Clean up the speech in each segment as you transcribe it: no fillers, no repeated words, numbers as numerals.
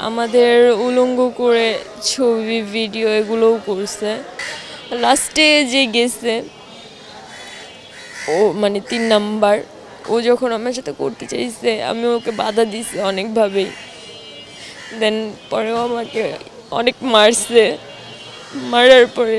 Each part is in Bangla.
আমাদের উলঙ্গ করে ছবি ভিডিও এগুলোও করছে। লাস্টে যে গেছে ও মানে ৩ নাম্বার, ও যখন আমার সাথে করতে চাইছে আমি ওকে বাধা দিছি অনেকভাবেই। দেন পরেও আমাকে অনেক মারছে, মারার পরে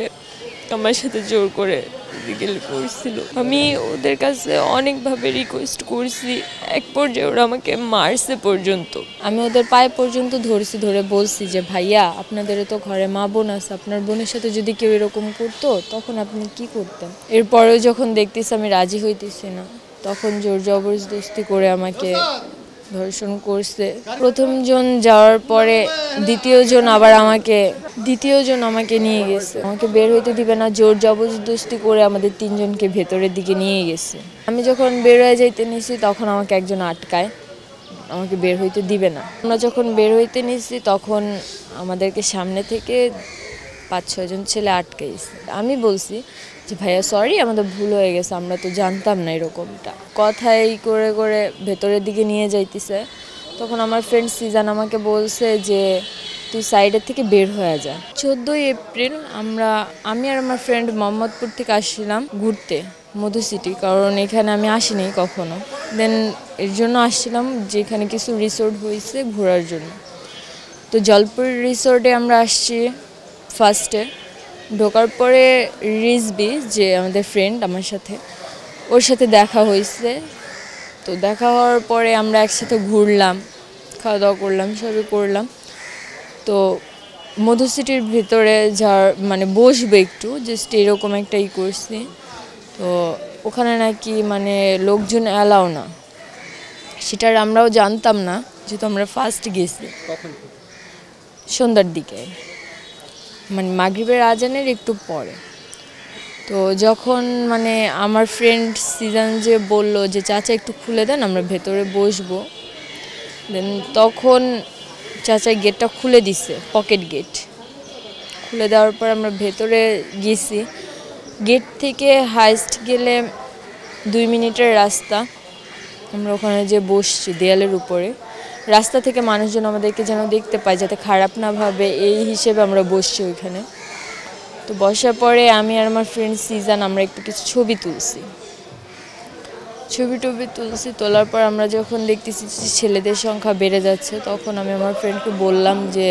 আমার সাথে জোর করে বিকেল করছিল। আমি ওদের কাছে অনেকভাবে রিকোয়েস্ট করছি, এক পর্যায়ে ওরা আমাকে মারছে পর্যন্ত। আমি ওদের পায়ে পর্যন্ত ধরছি, ধরে বলছি যে ভাইয়া আপনাদেরও তো ঘরে মা বোন আছে, আপনার বোনের সাথে যদি কেউ এরকম করতো তখন আপনি কি করতেন। এরপরেও যখন দেখতেছি আমি রাজি হইতেছি না, তখন জোর জবরদস্তি করে আমাকে ধর্ষণ করছে। প্রথম জন যাওয়ার পরে দ্বিতীয়জন আমাকে নিয়ে গেছে। আমাকে বের হইতে দিবে না, জোর জবরদস্তি করে আমাদের ৩ জনকে ভেতরের দিকে নিয়ে গেছে। আমি যখন বের হয়ে যাইতে নিছি তখন আমাকে একজন আটকায়, আমাকে বের হইতে দিবে না। আমরা যখন বের হইতে নিছি তখন আমাদেরকে সামনে থেকে ৫-৬ জন ছেলে আটকাইছে। আমি বলছি যে ভাইয়া সরি, আমাদের ভুল হয়ে গেছে, আমরা তো জানতাম না এরকমটা। কথাই করে করে ভেতরের দিকে নিয়ে যাইতেছে। তখন আমার ফ্রেন্ড সিজান আমাকে বলছে যে তুই সাইডের থেকে বের হয়ে যা। ১৪ই এপ্রিল আমি আর আমার ফ্রেন্ড মোহাম্মদপুর থেকে আসছিলাম ঘুরতে মধু সিটি, কারণ এখানে আমি আসিনি কখনো। দেন এর জন্য আসছিলাম যেখানে কিছু রিসোর্ট হয়েছে ঘোরার জন্য। তো জলপুর রিসোর্টে আমরা আসছি। ফার্স্টে ঢোকার পরে রিজবি যে আমাদের ফ্রেন্ড আমার সাথে, ওর সাথে দেখা হয়েছে। তো দেখা হওয়ার পরে আমরা একসাথে ঘুরলাম, খাওয়া দাওয়া করলাম, সবই করলাম। তো মধু সিটির ভিতরে মানে বসবে একটু জাস্ট এরকম একটা করছি। তো ওখানে নাকি মানে লোকজন অ্যালাও না, সেটার আমরাও জানতাম না যেহেতু আমরা ফার্স্ট গেছি। সন্ধ্যার দিকে মানে মাগরিবের আজানের একটু পরে। তো যখন মানে আমার ফ্রেন্ড সিজান যে বলল যে চাচা একটু খুলে দেন, আমরা ভেতরে বসবো। দেন তখন চাচা গেটটা খুলে দিছে, পকেট গেট খুলে দেওয়ার পর আমরা ভেতরে গেছি। গেট থেকে হাইস্ট গেলে 2 মিনিটের রাস্তা। আমরা ওখানে যে বসছি দেয়ালের উপরে, রাস্তা থেকে মানুষজন আমাদেরকে যেন দেখতে পায় যাতে খারাপ না ভাবে, এই হিসেবে আমরা বসছি ওইখানে। তো বসার পরে আমি আর আমার ফ্রেন্ড সিজান আমরা একটু কিছু ছবি তুলছি। তোলার পর আমরা যখন দেখতেছি ছেলেদের সংখ্যা বেড়ে যাচ্ছে, তখন আমি আমার ফ্রেন্ডকে বললাম যে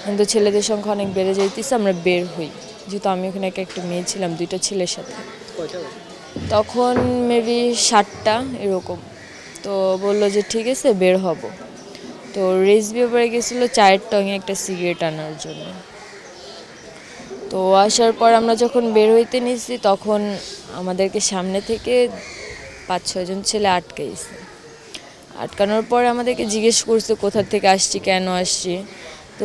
কিন্তু ছেলেদের সংখ্যা অনেক বেড়ে যাইতেছে, আমরা বের হই। যেহেতু আমি ওখানে একটা মেয়ে ছিলাম 2টা ছেলের সাথে। তখন মেবি 7টা এরকম। তো বললো যে ঠিক আছে বের হব। তো রেসবি পরে গেছিলো চায়ের টঙে একটা সিগারেট আনার জন্য। তো আসার পর আমরা যখন বের হইতে নিছি তখন আমাদেরকে সামনে থেকে ৫-৬ জন ছেলে আটকাইছে। আটকানোর পরে আমাদেরকে জিজ্ঞেস করছে কোথা থেকে আসছি, কেন আসছি। তো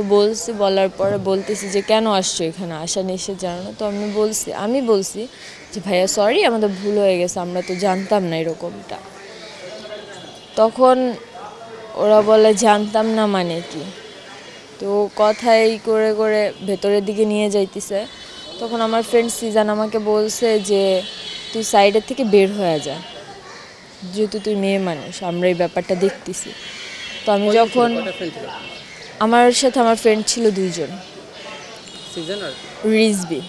বলার পরে বলতেছি যে কেন আসছো এখানে, আসা নিষেধ জানানো। তো আমি বলছি যে ভাইয়া সরি, আমাদের ভুল হয়ে গেছে, আমরা তো জানতাম না এরকমটা। তখন ওরা বলে জানতাম না মানে কি। তো কথাই করে করে ভেতরের দিকে নিয়ে যাইতেছে। তখন আমার ফ্রেন্ড সিজান আমাকে বলছে যে তুই সাইডের থেকে বের হয়ে যা, যেহেতু তুই মেয়ে মানুষ, আমরা এই ব্যাপারটা দেখতেছি। তো আমি যখন আমার সাথে আমার ফ্রেন্ড ছিল 2 জন, রিজবি।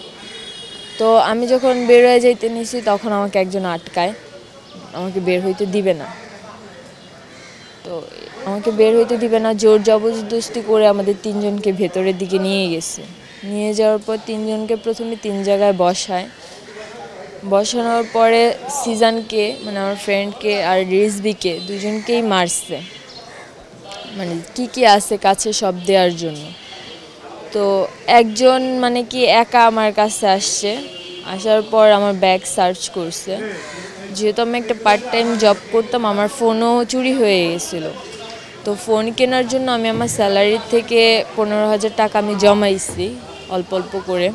তো আমি যখন বের হয়ে যাইতে নিছি তখন আমাকে একজন আটকায়, আমাকে বের হইতে দিবে না। তো আমাকে বের হইতে দিবে না, জোর জবরদস্তি করে আমাদের 3 জনকে ভেতরের দিকে নিয়ে গেছে। নিয়ে যাওয়ার পর 3 জনকে প্রথমে 3 জায়গায় বসানোর পরে সিজানকে মানে আমার ফ্রেন্ডকে আর রিজবিকে 2 জনকেই মারছে, মানে কি আছে কাছে সব দেওয়ার জন্য। তো একজন মানে কি একা আমার কাছে আসছে, আসার পর আমার ব্যাগ সার্চ করছে। যেহেতু আমি একটা পার্ট টাইম জব করতাম, আমার ফোনও চুরি হয়ে গেছিলো। তো ফোন কেনার জন্য আমি আমার স্যালারির থেকে 15,000 টাকা আমি জমাইছি অল্প অল্প করে।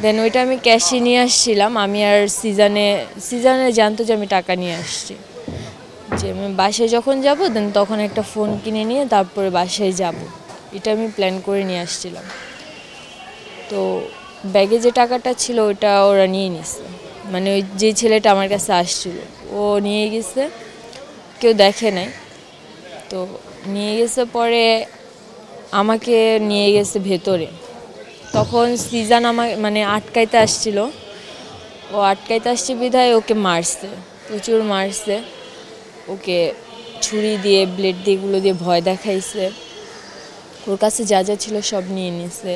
দেন ওইটা আমি ক্যাশে নিয়ে আসছিলাম। আমি আর সিজানে জানতো যে আমি টাকা নিয়ে আসছি, যে আমি বাসায় যখন যাব দেন তখন একটা ফোন কিনে নিয়ে তারপরে বাসায় যাব, এটা আমি প্ল্যান করে নিয়ে আসছিলাম। তো ব্যাগে যে টাকাটা ছিল ওটা ওরা নিয়ে নিছে, মানে ওই যে ছেলেটা আমার কাছে আসছিল ও নিয়ে গেছে, কেউ দেখে নাই। তো নিয়ে গেছে পরে আমাকে নিয়ে গেছে ভেতরে। তখন সিজান আমার মানে আটকাইতে আসছিল, ও আটকাইতে আসছে বিধায় ওকে মারছে, প্রচুর মারছে। ওকে ছুরি দিয়ে ব্লেড দিয়ে এগুলো দিয়ে ভয় দেখাইছে, ওর কাছে যা যা ছিল সব নিয়ে নিছে।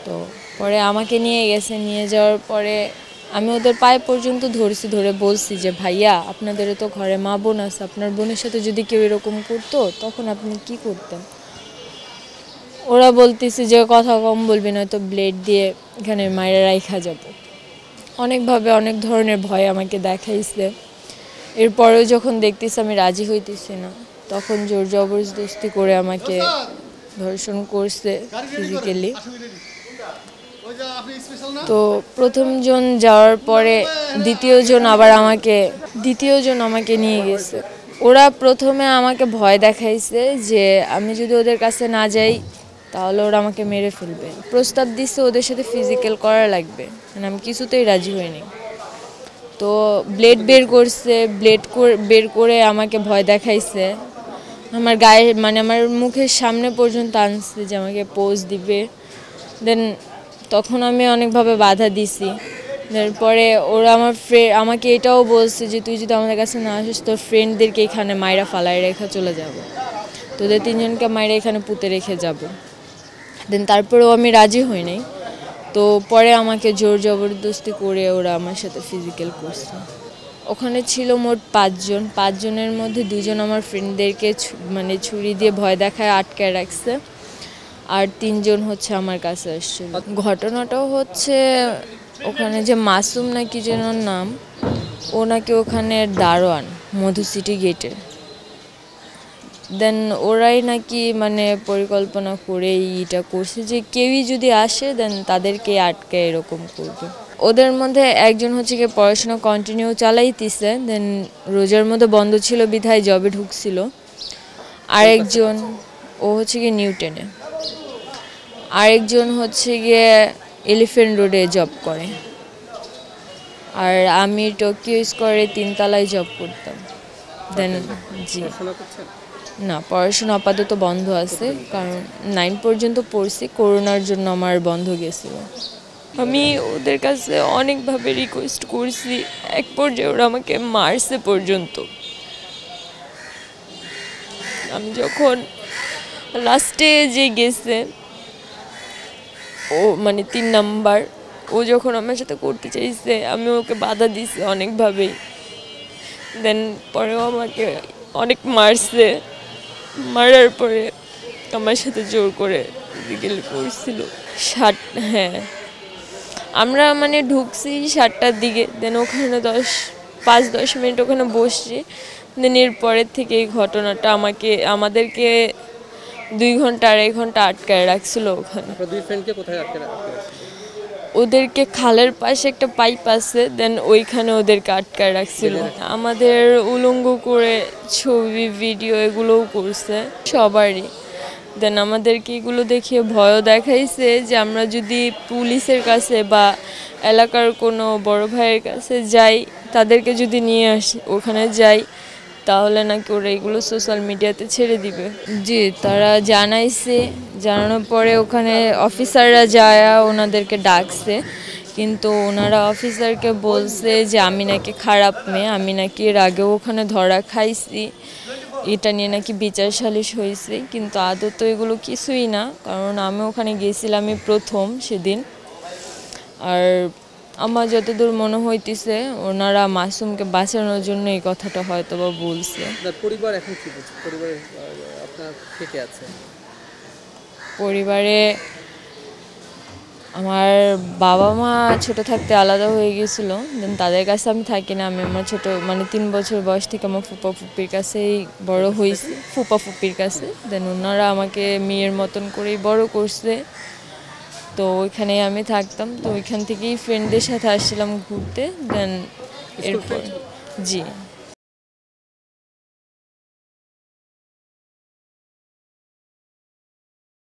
তো পরে আমাকে নিয়ে গেছে, নিয়ে যাওয়ার পরে আমি ওদের পায়ে পর্যন্ত ধরছি, ধরে বলছি যে ভাইয়া আপনাদেরও তো ঘরে মা বোন আছে, আপনার বোনের সাথে যদি কেউ এরকম করতো তখন আপনি কি করতেন। ওরা বলতেছে যে কথা কম বলবি, নয়তো ব্লেড দিয়ে এখানে মায়েরা রাইখা যাব। অনেকভাবে অনেক ধরনের ভয় আমাকে দেখাইছে। এরপরেও যখন দেখতেছি আমি রাজি হইতেছি না, তখন জোর জবরদস্তি করে আমাকে ধর্ষণ করছে ফিজিক্যালি। তো প্রথমজন যাওয়ার পরে দ্বিতীয়জন আমাকে নিয়ে গেছে। ওরা প্রথমে আমাকে ভয় দেখাইছে যে আমি যদি ওদের কাছে না যাই তাহলে ওরা আমাকে মেরে ফেলবে। প্রস্তাব দিচ্ছে ওদের সাথে ফিজিক্যাল করা লাগবে, মানে আমি কিছুতেই রাজি হইনি। তো ব্লেড বের করছে, বের করে আমাকে ভয় দেখাইছে, আমার গায়ে মানে আমার মুখের সামনে পর্যন্ত আনছে যে আমাকে পোজ দিবে। দেন তখন আমি অনেকভাবে বাধা দিছি। তারপরে ওরা আমাকে এটাও বলছে যে তুই যদি আমাদের কাছে না আসিস তোর ফ্রেন্ডদেরকে এখানে মাইরা ফালায় রেখা চলে যাব, তোদের তিনজনকে মাইরা এখানে পুঁতে রেখে যাব। দেন তারপরেও আমি রাজি হই নাই। তো পরে আমাকে জোর জবরদস্তি করে ওরা আমার সাথে ফিজিক্যাল করছে। ওখানে ছিল মোট 5 জন, 5 জনের মধ্যে 2জন আমার ফ্রেন্ডদেরকে মানে ছুরি দিয়ে ভয় দেখায় আটকায় রাখছে, আর 3জন হচ্ছে আমার কাছে আসছিল। ঘটনাটাও হচ্ছে ওখানে যে মাসুম নাকি যেন নাম, ও নাকি ওখানে দারোয়ান মধু সিটি গেটের। দেন ওরাই নাকি মানে পরিকল্পনা করে এটা করছে যে কেউই যদি আসে দেন তাদেরকে আটকে এরকম করবে। ওদের মধ্যে একজন হচ্ছে গিয়ে পড়াশোনা কন্টিনিউ চালাইতেছে, দেন রোজার মধ্যে বন্ধ ছিল বিধায় জবে ঢুকছিল। আরেকজন ও হচ্ছে গিয়ে নিউটনে, আরেকজন হচ্ছে গিয়ে এলিফ্যান্ট রোডে জব করে, আর আমি টোকিও স্কোয়ারে 3 তলায় জব করতাম। দেন জি না, পড়াশোনা আপাতত বন্ধ আছে, কারণ 9 পর্যন্ত পড়ছি, করোনার জন্য আমার বন্ধ গেছিল। আমি ওদের কাছে অনেকভাবে রিকোয়েস্ট করছি, এক পর্যায়ে ওরা আমাকে মারছে পর্যন্ত। আমি যখন লাস্টে যে গেছে ও মানে 3 নাম্বার, ও যখন আমার সাথে করতে চাইছে আমি ওকে বাধা দিছি অনেকভাবেই। দেন পরেও আমাকে অনেক মারছে, মারার পরে আমার সাথে জোর করে ফিজিক্যাল করছিল। হ্যাঁ, আমরা মানে ঢুকছি 7টার দিকে, দেন ওখানে 5-10 মিনিট ওখানে বসছি। দেন এর পরের থেকে এই ঘটনাটা আমাদেরকে 2-2.5 ঘন্টা আটকায় রাখছিল ওখানে। ওদেরকে খালের পাশে একটা পাইপ আছে, দেন ওইখানে ওদেরকে আটকায় রাখছিল। আমাদের উলঙ্গ করে ছবি ভিডিও এগুলোও করছে সবারই। দেন আমাদেরকে এগুলো দেখিয়ে ভয়ও দেখাইছে যে আমরা যদি পুলিশের কাছে বা এলাকার কোনো বড় ভাইয়ের কাছে যাই, তাদেরকে যদি নিয়ে আসি ওখানে যাই, তাহলে নাকি ওরা এগুলো সোশ্যাল মিডিয়াতে ছেড়ে দিবে। জি, তারা জানাইছে, জানানোর পরে ওখানে অফিসাররা যায় ওনাদেরকে ডাকছে, কিন্তু ওনারা অফিসারকে বলছে যে আমি নাকি খারাপ মেয়ে, আমি নাকি এর আগেও ওখানে ধরা খাইছি, এটা নিয়ে নাকি বিচার সালিশ হয়েছে। কিন্তু আদৌ এগুলো কিছুই না, কারণ আমি ওখানে গেছিলামই প্রথম সেদিন। আর আমার যতদূর মনে হইতেছে ওনারা মাসুমকে বাঁচানোর জন্য এই কথাটা হয়তো বা বলছে। পরিবার এখন কি বলছে? পরিবারে আপনার কে কে আছে? পরিবারে আমার বাবা মা ছোট থাকতে আলাদা হয়ে গেছিল, দেন তাদের কাছে আমি থাকি না। আমি আমার ছোট মানে 3 বছর বয়স থেকে আমার ফুপা ফুপির কাছেই বড় হয়েছি, ফুপা ফুপির কাছে। দেন ওনারা আমাকে মেয়ের মতন করেই বড় করছে। তো ওইখানেই আমি থাকতাম। তো ওইখান থেকেই ফ্রেন্ডদের সাথে আসছিলাম ঘুরতে। দেন এরপর জি